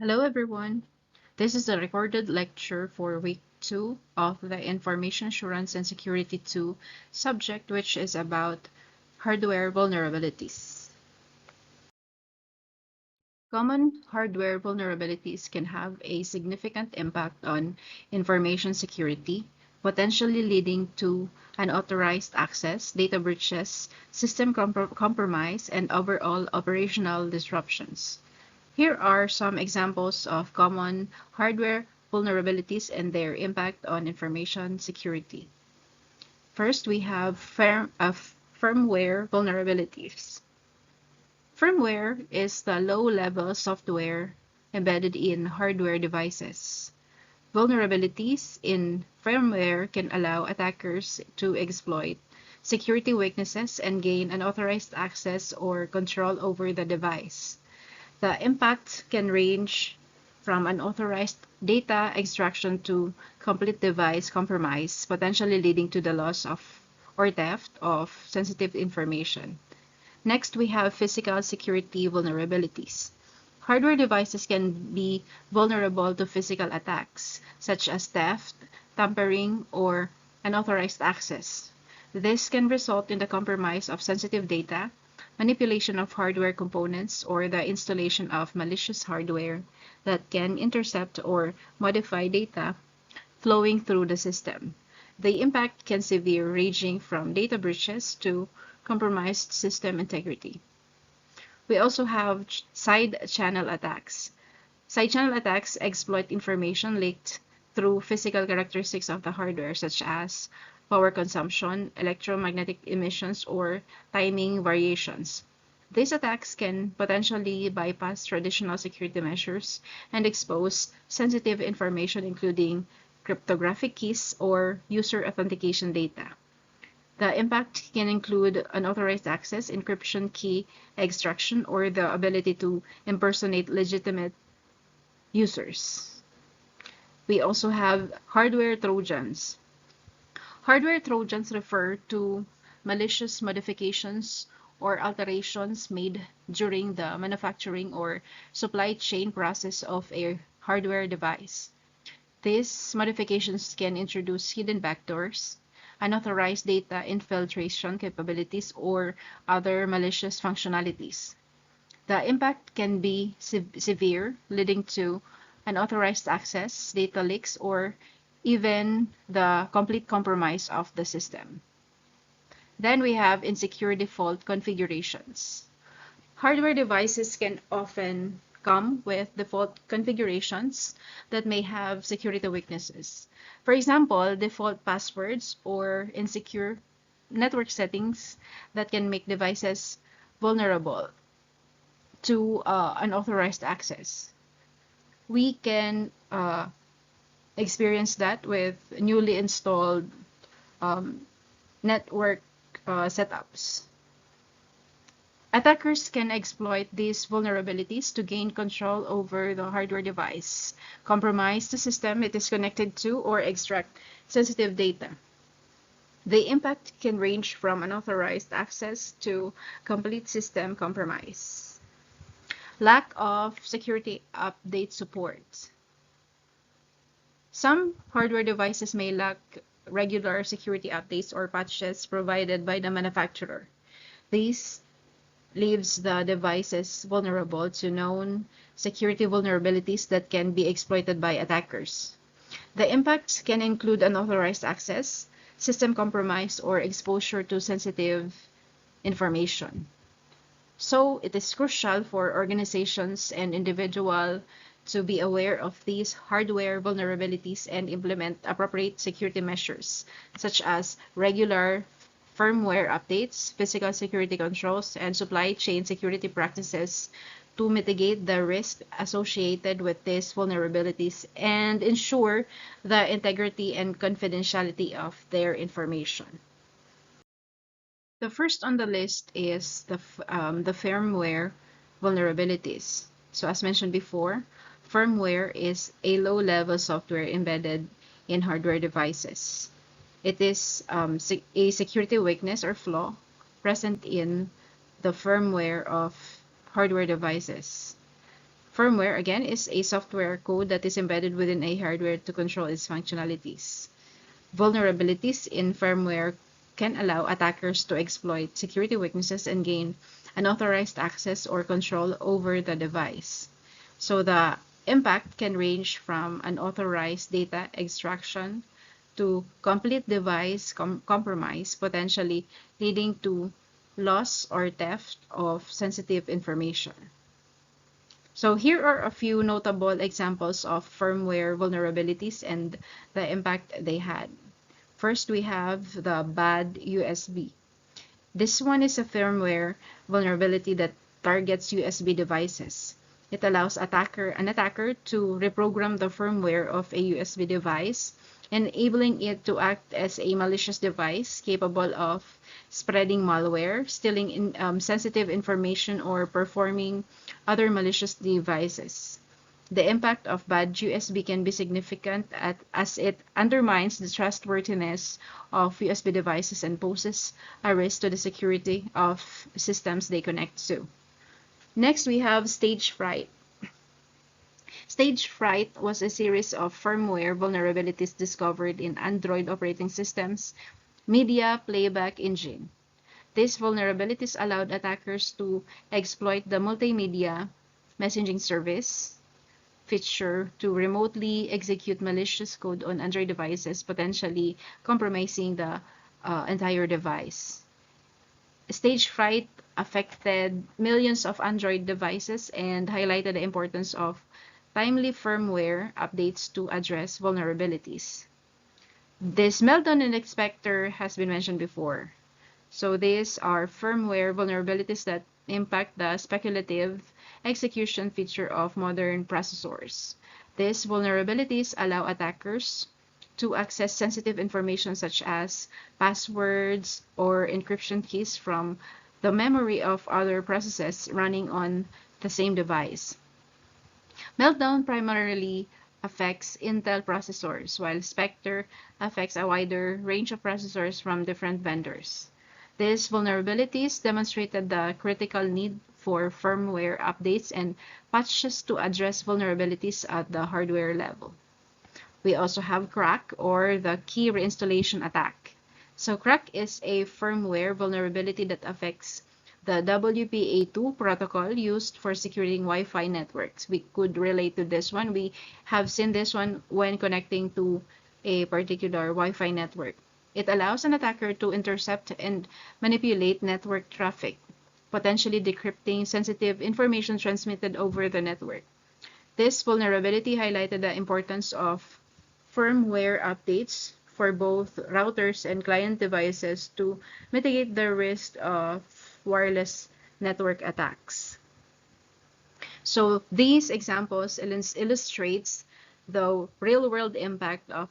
Hello, everyone. This is a recorded lecture for week 2 of the Information Assurance and Security 2 subject, which is about hardware vulnerabilities. Common hardware vulnerabilities can have a significant impact on information security, potentially leading to unauthorized access, data breaches, system compromise, and overall operational disruptions. Here are some examples of common hardware vulnerabilities and their impact on information security. First, we have firmware vulnerabilities. Firmware is the low-level software embedded in hardware devices. Vulnerabilities in firmware can allow attackers to exploit security weaknesses and gain unauthorized access or control over the device. The impact can range from unauthorized data extraction to complete device compromise, potentially leading to the loss of or theft of sensitive information. Next, we have physical security vulnerabilities. Hardware devices can be vulnerable to physical attacks, such as theft, tampering, or unauthorized access. This can result in the compromise of sensitive data, manipulation of hardware components, or the installation of malicious hardware that can intercept or modify data flowing through the system. The impact can severe, ranging from data breaches to compromised system integrity. We also have side channel attacks. Side channel attacks exploit information leaked through physical characteristics of the hardware, such as power consumption, electromagnetic emissions, or timing variations. These attacks can potentially bypass traditional security measures and expose sensitive information, including cryptographic keys or user authentication data. The impact can include unauthorized access, encryption, key extraction, or the ability to impersonate legitimate users. We also have hardware trojans. Hardware trojans refer to malicious modifications or alterations made during the manufacturing or supply chain process of a hardware device. These modifications can introduce hidden backdoors, unauthorized data infiltration capabilities, or other malicious functionalities. The impact can be severe, leading to unauthorized access, data leaks, or even the complete compromise of the system. Then we have insecure default configurations. Hardware devices can often come with default configurations that may have security weaknesses. For example, default passwords or insecure network settings that can make devices vulnerable to unauthorized access. We can experience that with newly installed um, network setups. Attackers can exploit these vulnerabilities to gain control over the hardware device, compromise the system it is connected to, or extract sensitive data. The impact can range from unauthorized access to complete system compromise. Lack of security update support. Some hardware devices may lack regular security updates or patches provided by the manufacturer. These leaves the devices vulnerable to known security vulnerabilities that can be exploited by attackers. The impacts can include unauthorized access, system compromise, or exposure to sensitive information. So it is crucial for organizations and individuals to be aware of these hardware vulnerabilities and implement appropriate security measures, such as regular firmware updates, physical security controls, and supply chain security practices to mitigate the risk associated with these vulnerabilities and ensure the integrity and confidentiality of their information. The first on the list is the firmware vulnerabilities. So as mentioned before, firmware is a low-level software embedded in hardware devices. It is a security weakness or flaw present in the firmware of hardware devices. Firmware, again, is a software code that is embedded within a hardware to control its functionalities. Vulnerabilities in firmware can allow attackers to exploit security weaknesses and gain unauthorized access or control over the device. So the impact can range from unauthorized data extraction to complete device compromise, potentially leading to loss or theft of sensitive information. So here are a few notable examples of firmware vulnerabilities and the impact they had. First, we have the bad USB. This one is a firmware vulnerability that targets USB devices. It allows an attacker to reprogram the firmware of a USB device, enabling it to act as a malicious device capable of spreading malware, stealing sensitive information, or performing other malicious devices. The impact of bad USB can be significant as it undermines the trustworthiness of USB devices and poses a risk to the security of systems they connect to. Next, we have stage fright. Stage fright was a series of firmware vulnerabilities discovered in Android operating systems' media playback engine. These vulnerabilities allowed attackers to exploit the multimedia messaging service feature to remotely execute malicious code on Android devices, potentially compromising the entire device. Stage fright affected millions of Android devices and highlighted the importance of timely firmware updates to address vulnerabilities. This meltdown and expector has been mentioned before. So these are firmware vulnerabilities that impact the speculative execution feature of modern processors. These vulnerabilities allow attackers to access sensitive information such as passwords or encryption keys from the memory of other processes running on the same device. Meltdown primarily affects Intel processors, while Spectre affects a wider range of processors from different vendors. These vulnerabilities demonstrated the critical need for firmware updates and patches to address vulnerabilities at the hardware level. We also have crack, or the key reinstallation attack. So crack is a firmware vulnerability that affects the WPA2 protocol used for securing Wi-Fi networks. We could relate to this one. We have seen this one when connecting to a particular Wi-Fi network. It allows an attacker to intercept and manipulate network traffic, potentially decrypting sensitive information transmitted over the network. This vulnerability highlighted the importance of firmware updates for both routers and client devices to mitigate the risk of wireless network attacks. So these examples illustrates the real-world impact of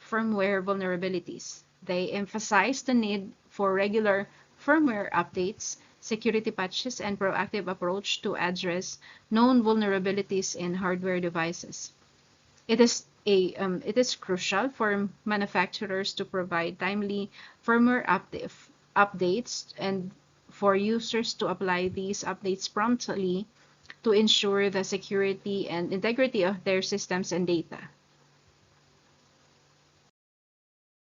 firmware vulnerabilities. They emphasize the need for regular firmware updates, security patches, and proactive approach to address known vulnerabilities in hardware devices. It is crucial for manufacturers to provide timely firmware updates and for users to apply these updates promptly to ensure the security and integrity of their systems and data.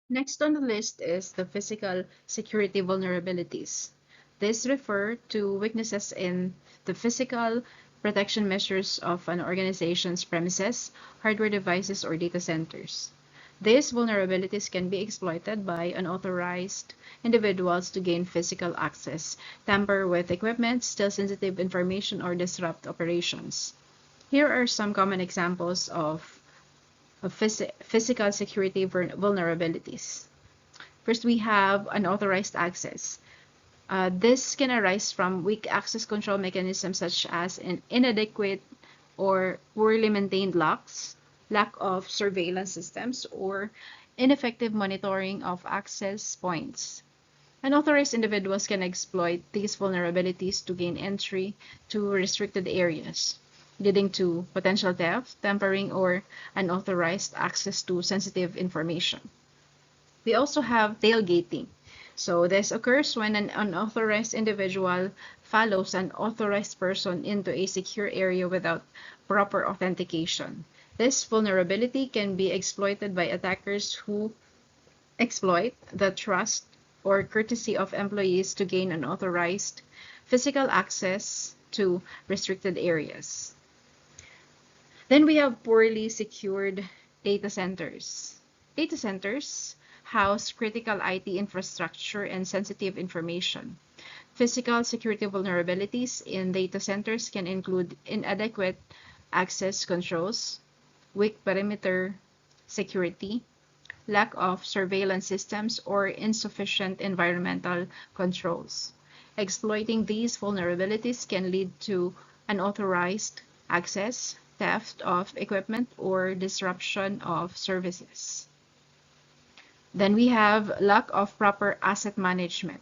Next on the list is the physical security vulnerabilities. These refer to weaknesses in the physical protection measures of an organization's premises, hardware devices, or data centers. These vulnerabilities can be exploited by unauthorized individuals to gain physical access, tamper with equipment, steal sensitive information, or disrupt operations. Here are some common examples of physical security vulnerabilities. First, we have unauthorized access. This can arise from weak access control mechanisms such as inadequate or poorly maintained locks, lack of surveillance systems, or ineffective monitoring of access points. Unauthorized individuals can exploit these vulnerabilities to gain entry to restricted areas, leading to potential theft, tampering, or unauthorized access to sensitive information. We also have tailgating. So this occurs when an unauthorized individual follows an authorized person into a secure area without proper authentication. This vulnerability can be exploited by attackers who exploit the trust or courtesy of employees to gain unauthorized physical access to restricted areas. Then we have poorly secured data centers. Data centers house critical IT infrastructure and sensitive information. Physical security vulnerabilities in data centers can include inadequate access controls, weak perimeter security, lack of surveillance systems, or insufficient environmental controls. Exploiting these vulnerabilities can lead to unauthorized access, theft of equipment, or disruption of services. Then we have lack of proper asset management.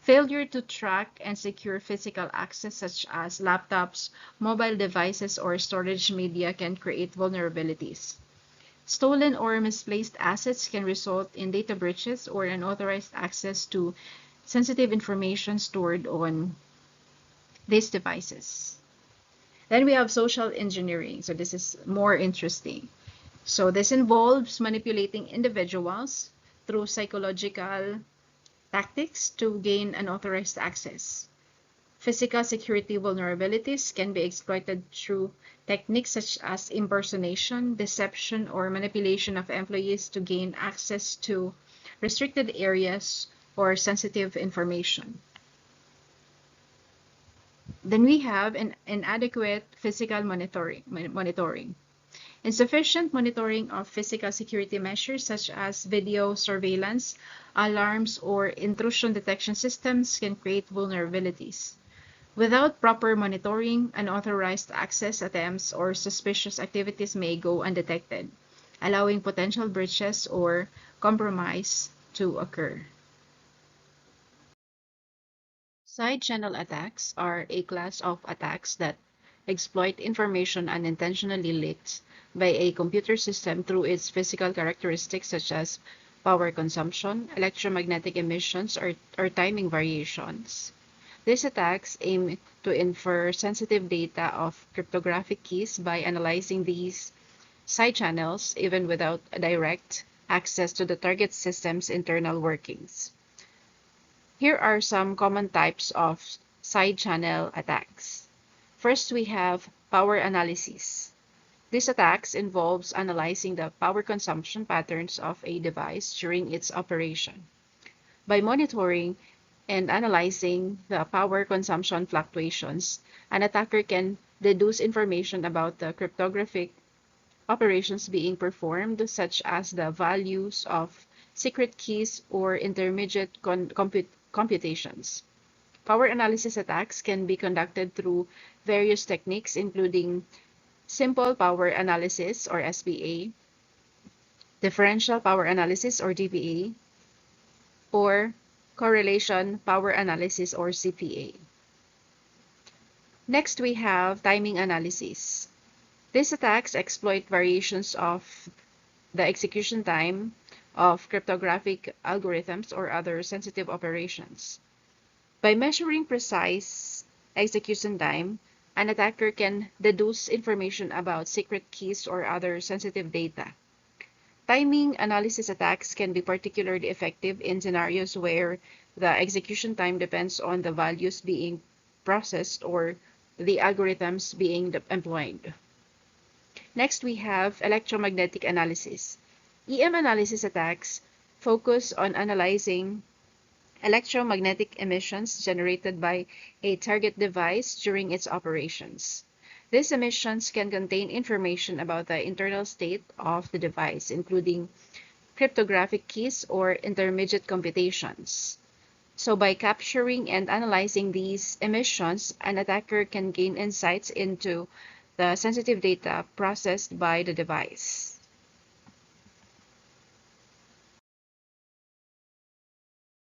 Failure to track and secure physical access such as laptops, mobile devices, or storage media can create vulnerabilities. Stolen or misplaced assets can result in data breaches or unauthorized access to sensitive information stored on these devices. Then we have social engineering. So this is more interesting. So this involves manipulating individuals through psychological tactics to gain unauthorized access. Physical security vulnerabilities can be exploited through techniques such as impersonation, deception, or manipulation of employees to gain access to restricted areas or sensitive information. Then we have an inadequate physical monitoring. Insufficient monitoring of physical security measures such as video surveillance, alarms, or intrusion detection systems can create vulnerabilities. Without proper monitoring, unauthorized access attempts or suspicious activities may go undetected, allowing potential breaches or compromise to occur. Side channel attacks are a class of attacks that exploit information unintentionally leaked by a computer system through its physical characteristics such as power consumption, electromagnetic emissions, or timing variations. These attacks aim to infer sensitive data of cryptographic keys by analyzing these side channels even without direct access to the target system's internal workings. Here are some common types of side channel attacks. First, we have power analysis. These attacks involves analyzing the power consumption patterns of a device during its operation. By monitoring and analyzing the power consumption fluctuations, an attacker can deduce information about the cryptographic operations being performed, such as the values of secret keys or intermediate computations. Power analysis attacks can be conducted through various techniques, including simple power analysis or SPA, differential power analysis or DPA, or correlation power analysis or CPA. Next, we have timing analysis. These attacks exploit variations of the execution time of cryptographic algorithms or other sensitive operations. By measuring precise execution time, an attacker can deduce information about secret keys or other sensitive data. Timing analysis attacks can be particularly effective in scenarios where the execution time depends on the values being processed or the algorithms being employed. Next, we have electromagnetic analysis. EM analysis attacks focus on analyzing electromagnetic emissions generated by a target device during its operations. These emissions can contain information about the internal state of the device, including cryptographic keys or intermediate computations. So by capturing and analyzing these emissions, an attacker can gain insights into the sensitive data processed by the device.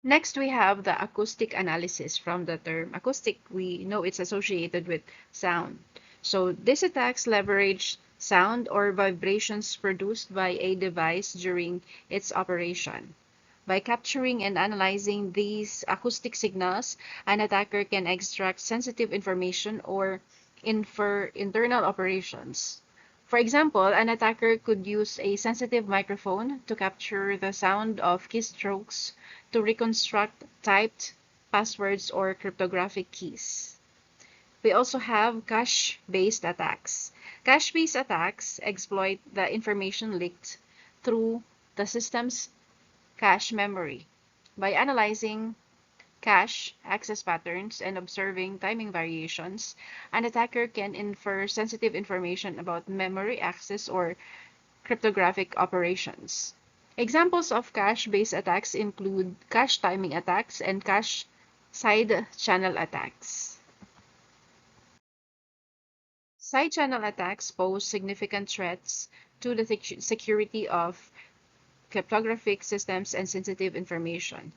Next, we have the acoustic analysis. From the term acoustic, we know it's associated with sound. So these attacks leverage sound or vibrations produced by a device during its operation. By capturing and analyzing these acoustic signals, an attacker can extract sensitive information or infer internal operations. For example, an attacker could use a sensitive microphone to capture the sound of keystrokes to reconstruct typed passwords or cryptographic keys. We also have cache-based attacks. Cache-based attacks exploit the information leaked through the system's cache memory. By analyzing cache access patterns and observing timing variations, an attacker can infer sensitive information about memory access or cryptographic operations. Examples of cache-based attacks include cache timing attacks and cache side channel attacks. Side channel attacks pose significant threats to the security of cryptographic systems and sensitive information.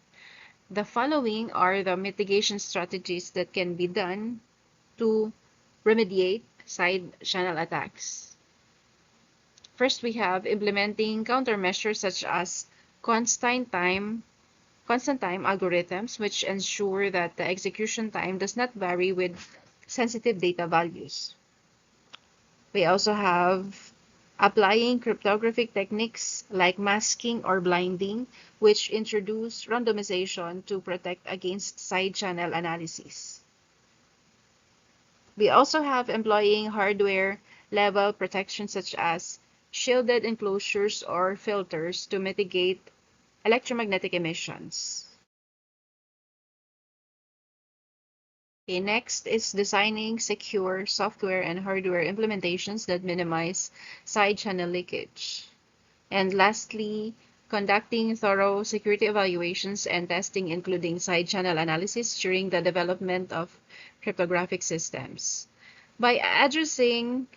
The following are the mitigation strategies that can be done to remediate side channel attacks. First, we have implementing countermeasures such as constant time algorithms, which ensure that the execution time does not vary with sensitive data values. We also have applying cryptographic techniques like masking or blinding, which introduce randomization to protect against side channel analysis. We also have employing hardware level protection such as shielded enclosures or filters to mitigate electromagnetic emissions. Okay, next is designing secure software and hardware implementations that minimize side channel leakage. And lastly, conducting thorough security evaluations and testing, including side channel analysis during the development of cryptographic systems. By addressing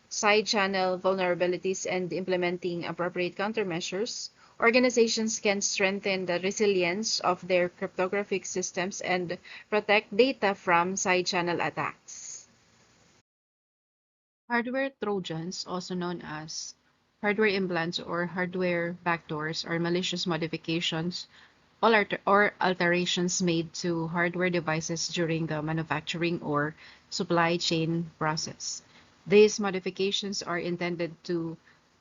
side channel vulnerabilities and implementing appropriate countermeasures, organizations can strengthen the resilience of their cryptographic systems and protect data from side channel attacks. Hardware Trojans, also known as hardware implants or hardware backdoors, are malicious modifications or alterations made to hardware devices during the manufacturing or supply chain process. These modifications are intended to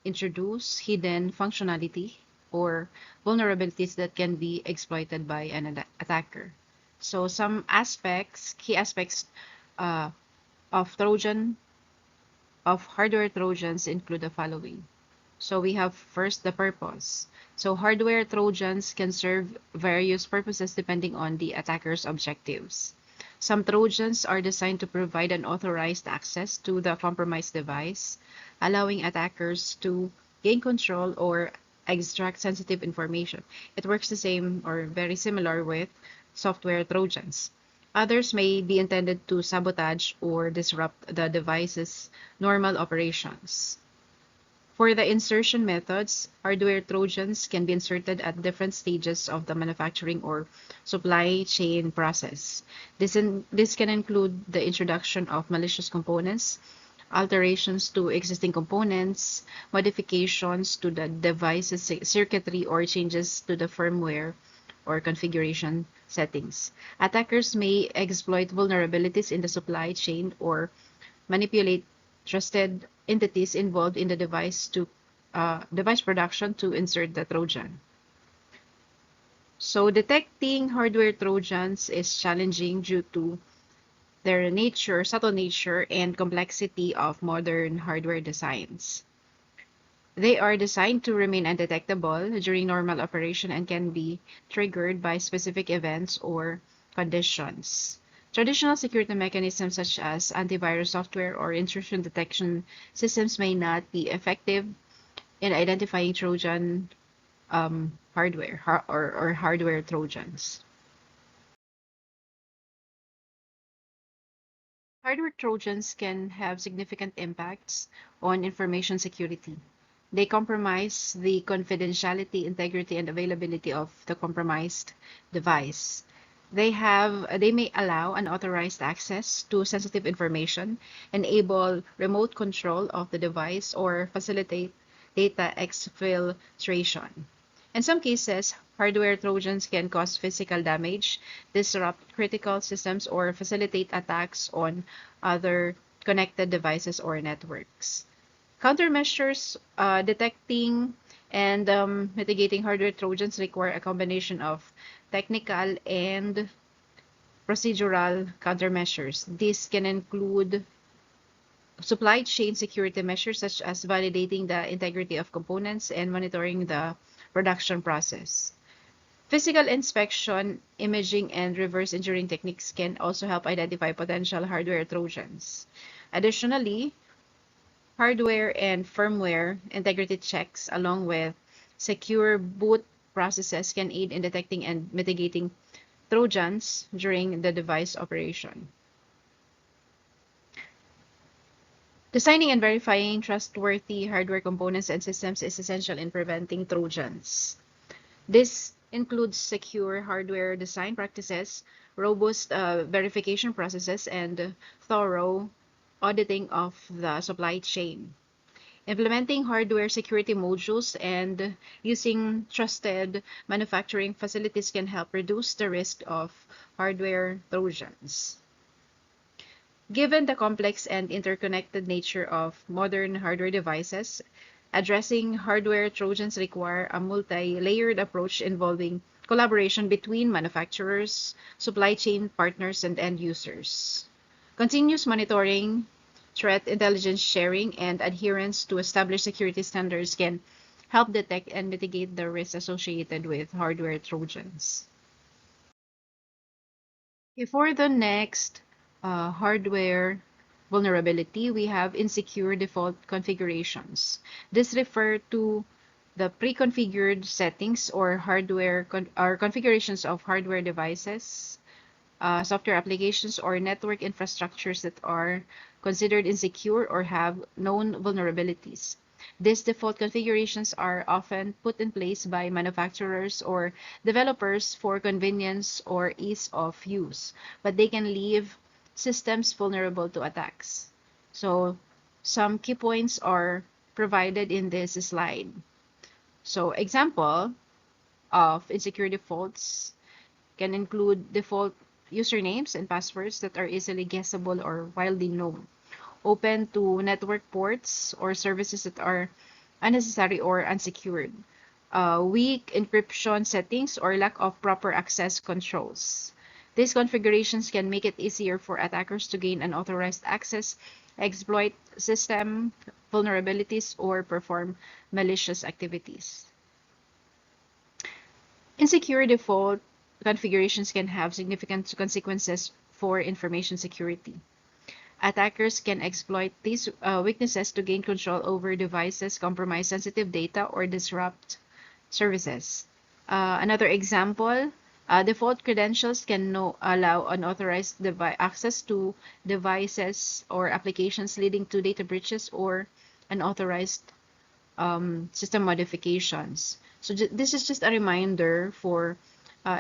introduce hidden functionality or vulnerabilities that can be exploited by an attacker. So key aspects uh, of hardware Trojans include the following. So we have first the purpose. So hardware Trojans can serve various purposes depending on the attacker's objectives. Some Trojans are designed to provide unauthorized access to the compromised device, allowing attackers to gain control or extract sensitive information. It works the same or very similar with software Trojans. Others may be intended to sabotage or disrupt the device's normal operations. For the insertion methods, hardware Trojans can be inserted at different stages of the manufacturing or supply chain process. This can include the introduction of malicious components, alterations to existing components, modifications to the device's circuitry, or changes to the firmware or configuration settings. Attackers may exploit vulnerabilities in the supply chain or manipulate trusted entities involved in the device production to insert the Trojan. So detecting hardware Trojans is challenging due to their subtle nature, and complexity of modern hardware designs. They are designed to remain undetectable during normal operation and can be triggered by specific events or conditions. Traditional security mechanisms such as antivirus software or intrusion detection systems may not be effective in identifying Trojan hardware or hardware Trojans. Hardware Trojans can have significant impacts on information security. They compromise the confidentiality, integrity, and availability of the compromised device. They may allow unauthorized access to sensitive information, enable remote control of the device, or facilitate data exfiltration. In some cases, hardware trojans can cause physical damage, disrupt critical systems, or facilitate attacks on other connected devices or networks. Countermeasures, detecting and mitigating hardware trojans require a combination of technical and procedural countermeasures. This can include supply chain security measures such as validating the integrity of components and monitoring the production process. Physical inspection, imaging, and reverse engineering techniques can also help identify potential hardware trojans. Additionally, hardware and firmware integrity checks, along with secure boot processes, can aid in detecting and mitigating trojans during the device operation. Designing and verifying trustworthy hardware components and systems is essential in preventing trojans. This includes secure hardware design practices, robust verification processes, and thorough auditing of the supply chain. Implementing hardware security modules and using trusted manufacturing facilities can help reduce the risk of hardware trojans. Given the complex and interconnected nature of modern hardware devices, addressing hardware trojans require a multi-layered approach involving collaboration between manufacturers, supply chain partners, and end users. Continuous monitoring, threat intelligence sharing, and adherence to established security standards can help detect and mitigate the risks associated with hardware trojans. Okay, for the next hardware vulnerability, we have insecure default configurations. This refers to the pre-configured settings or or configurations of hardware devices, software applications, or network infrastructures that are considered insecure or have known vulnerabilities. These default configurations are often put in place by manufacturers or developers for convenience or ease of use, but they can leave systems vulnerable to attacks. So, some key points are provided in this slide. So, example of insecure defaults can include default usernames and passwords that are easily guessable or widely known, open to network ports or services that are unnecessary or unsecured, weak encryption settings, or lack of proper access controls. These configurations can make it easier for attackers to gain unauthorized access, exploit system vulnerabilities, or perform malicious activities. Insecure default configurations can have significant consequences for information security. Attackers can exploit these weaknesses to gain control over devices, compromise sensitive data, or disrupt services. Another example, default credentials can allow unauthorized access to devices or applications, leading to data breaches or unauthorized system modifications. So this is just a reminder for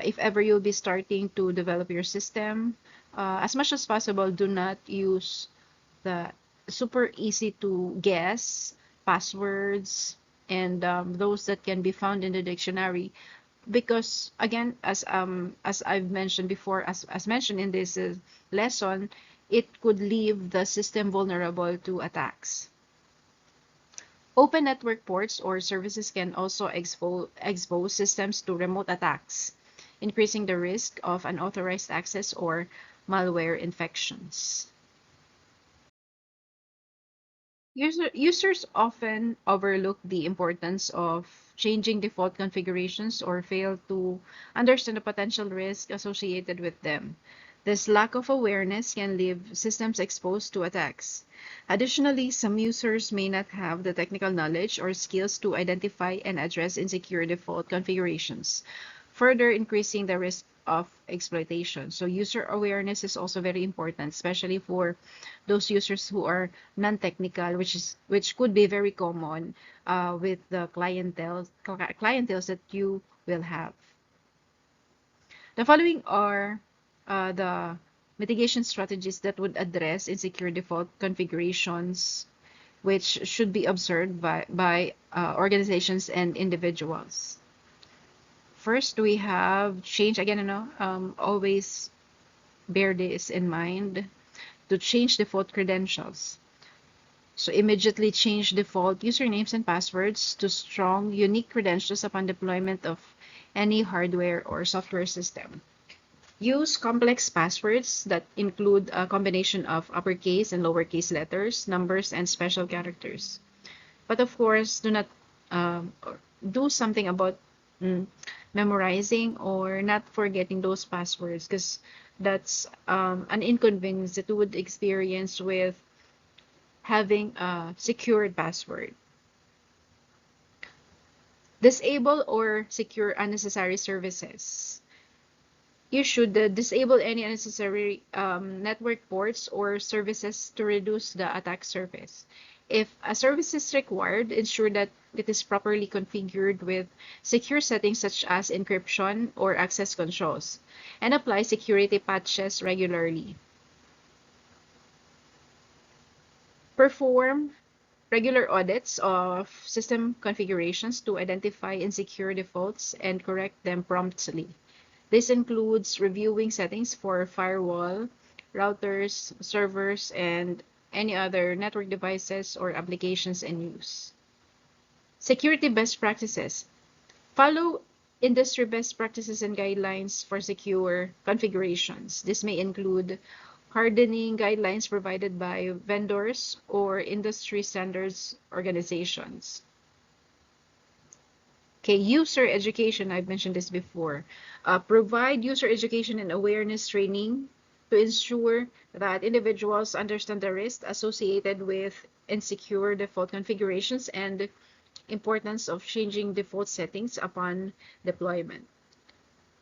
if ever you'll be starting to develop your system, as much as possible, do not use the super easy to guess passwords and those that can be found in the dictionary, because again, as I've mentioned before, as mentioned in this lesson, it could leave the system vulnerable to attacks. Open network ports or services can also expose systems to remote attacks, increasing the risk of unauthorized access or malware infections. Users often overlook the importance of changing default configurations or fail to understand the potential risk associated with them. This lack of awareness can leave systems exposed to attacks. Additionally, some users may not have the technical knowledge or skills to identify and address insecure default configurations, further increasing the risk of exploitation. So user awareness is also very important, especially for those users who are non-technical, which could be very common with the clienteles that you will have. The following are the mitigation strategies that would address insecure default configurations, which should be observed by organizations and individuals. First, we have change again, always bear this in mind to change default credentials. So immediately change default usernames and passwords to strong, unique credentials upon deployment of any hardware or software system. Use complex passwords that include a combination of uppercase and lowercase letters, numbers, and special characters. But of course, do not um, do something about mm, memorizing or not forgetting those passwords, because that's an inconvenience that you would experience with having a secured password. Disable or secure unnecessary services. You should disable any unnecessary network ports or services to reduce the attack surface. If a service is required, ensure that it is properly configured with secure settings such as encryption or access controls, and apply security patches regularly. Perform regular audits of system configurations to identify insecure defaults and correct them promptly. This includes reviewing settings for firewall, routers, servers, and any other network devices or applications in use. Security best practices. Follow industry best practices and guidelines for secure configurations. This may include hardening guidelines provided by vendors or industry standards organizations. Okay, user education, I've mentioned this before. Provide user education and awareness training to ensure that individuals understand the risks associated with insecure default configurations and importance of changing default settings upon deployment.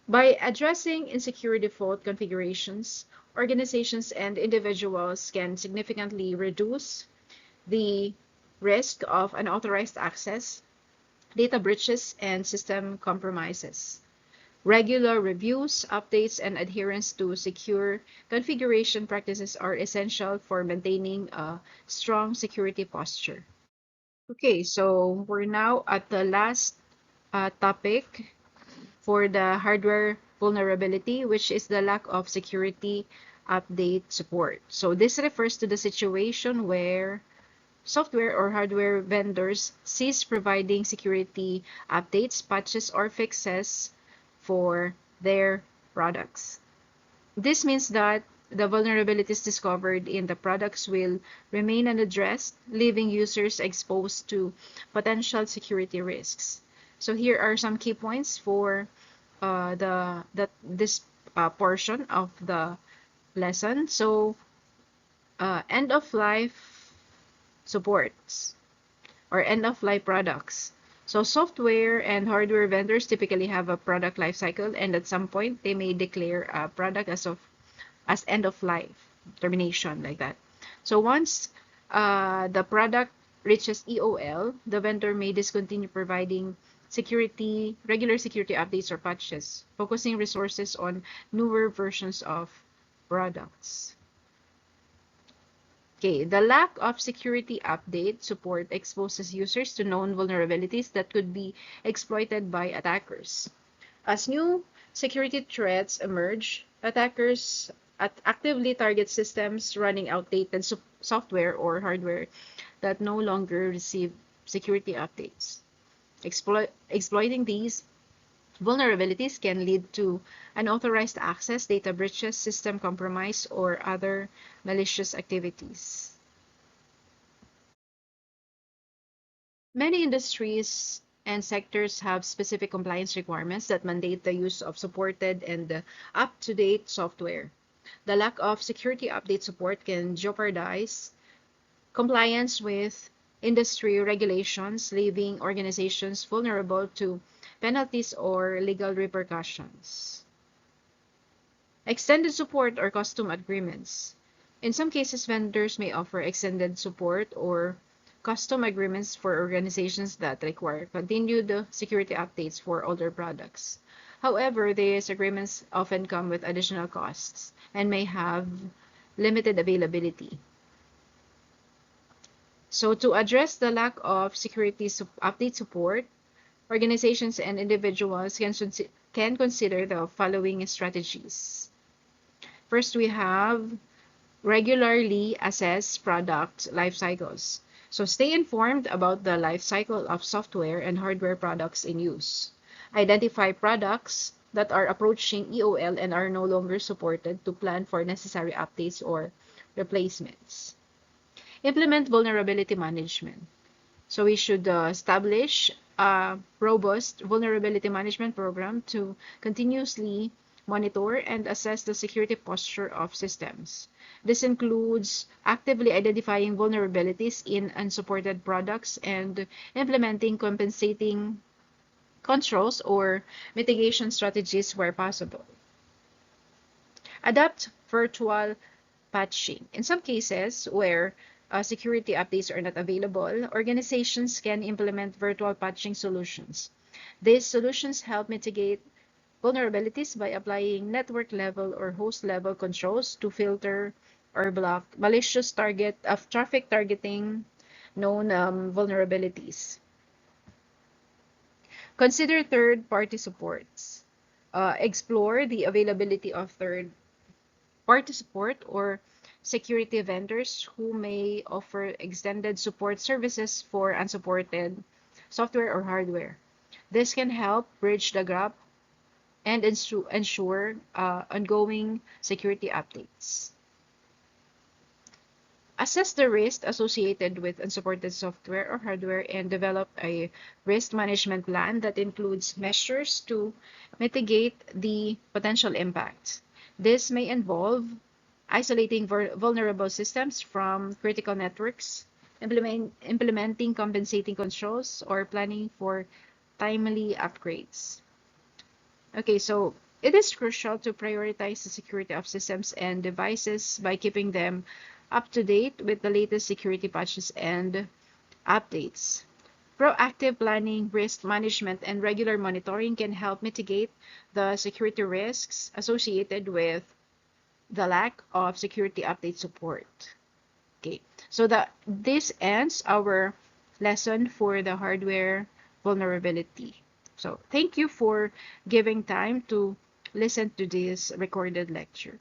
By addressing insecure default configurations, organizations and individuals can significantly reduce the risk of unauthorized access, data breaches, and system compromises. Regular reviews, updates, and adherence to secure configuration practices are essential for maintaining a strong security posture. Okay, so we're now at the last topic for the hardware vulnerability, which is the lack of security update support. So this refers to the situation where software or hardware vendors cease providing security updates, patches, or fixes for their products. This means that the vulnerabilities discovered in the products will remain unaddressed, leaving users exposed to potential security risks. So here are some key points for this portion of the lesson. So end of life supports or end-of-life products. So software and hardware vendors typically have a product life cycle, and at some point they may declare a product as end of life, termination, like that. So once the product reaches EOL, the vendor may discontinue providing regular security updates or patches, focusing resources on newer versions of products. Okay, the lack of security update support exposes users to known vulnerabilities that could be exploited by attackers. As new security threats emerge, attackers actively target systems running outdated software or hardware that no longer receive security updates. Exploiting these vulnerabilities can lead to unauthorized access, data breaches, system compromise, or other malicious activities. Many industries and sectors have specific compliance requirements that mandate the use of supported and up-to-date software. The lack of security update support can jeopardize compliance with industry regulations, leaving organizations vulnerable to penalties or legal repercussions. Extended support or custom agreements. In some cases, vendors may offer extended support or custom agreements for organizations that require continued security updates for older products. However, these agreements often come with additional costs and may have limited availability. So to address the lack of security update support, Organizations and individuals can consider the following strategies. First, we have regularly assess product life cycles. So stay informed about the life cycle of software and hardware products in use. Identify products that are approaching EOL and are no longer supported to plan for necessary updates or replacements. Implement vulnerability management. So we should establish a robust vulnerability management program to continuously monitor and assess the security posture of systems. This includes actively identifying vulnerabilities in unsupported products and implementing compensating controls or mitigation strategies where possible. Adapt virtual patching. In some cases where security updates are not available, organizations can implement virtual patching solutions. These solutions help mitigate vulnerabilities by applying network level or host level controls to filter or block malicious traffic targeting known vulnerabilities. Consider third-party supports. Explore the availability of third-party support or security vendors who may offer extended support services for unsupported software or hardware. This can help bridge the gap and ensure ongoing security updates. Assess the risk associated with unsupported software or hardware and develop a risk management plan that includes measures to mitigate the potential impact. This may involve isolating vulnerable systems from critical networks, implementing compensating controls, or planning for timely upgrades. Okay, so it is crucial to prioritize the security of systems and devices by keeping them up to date with the latest security patches and updates. Proactive planning, risk management, and regular monitoring can help mitigate the security risks associated with the lack of security update support. Okay, so this ends our lesson for the hardware vulnerability. So thank you for giving time to listen to this recorded lecture.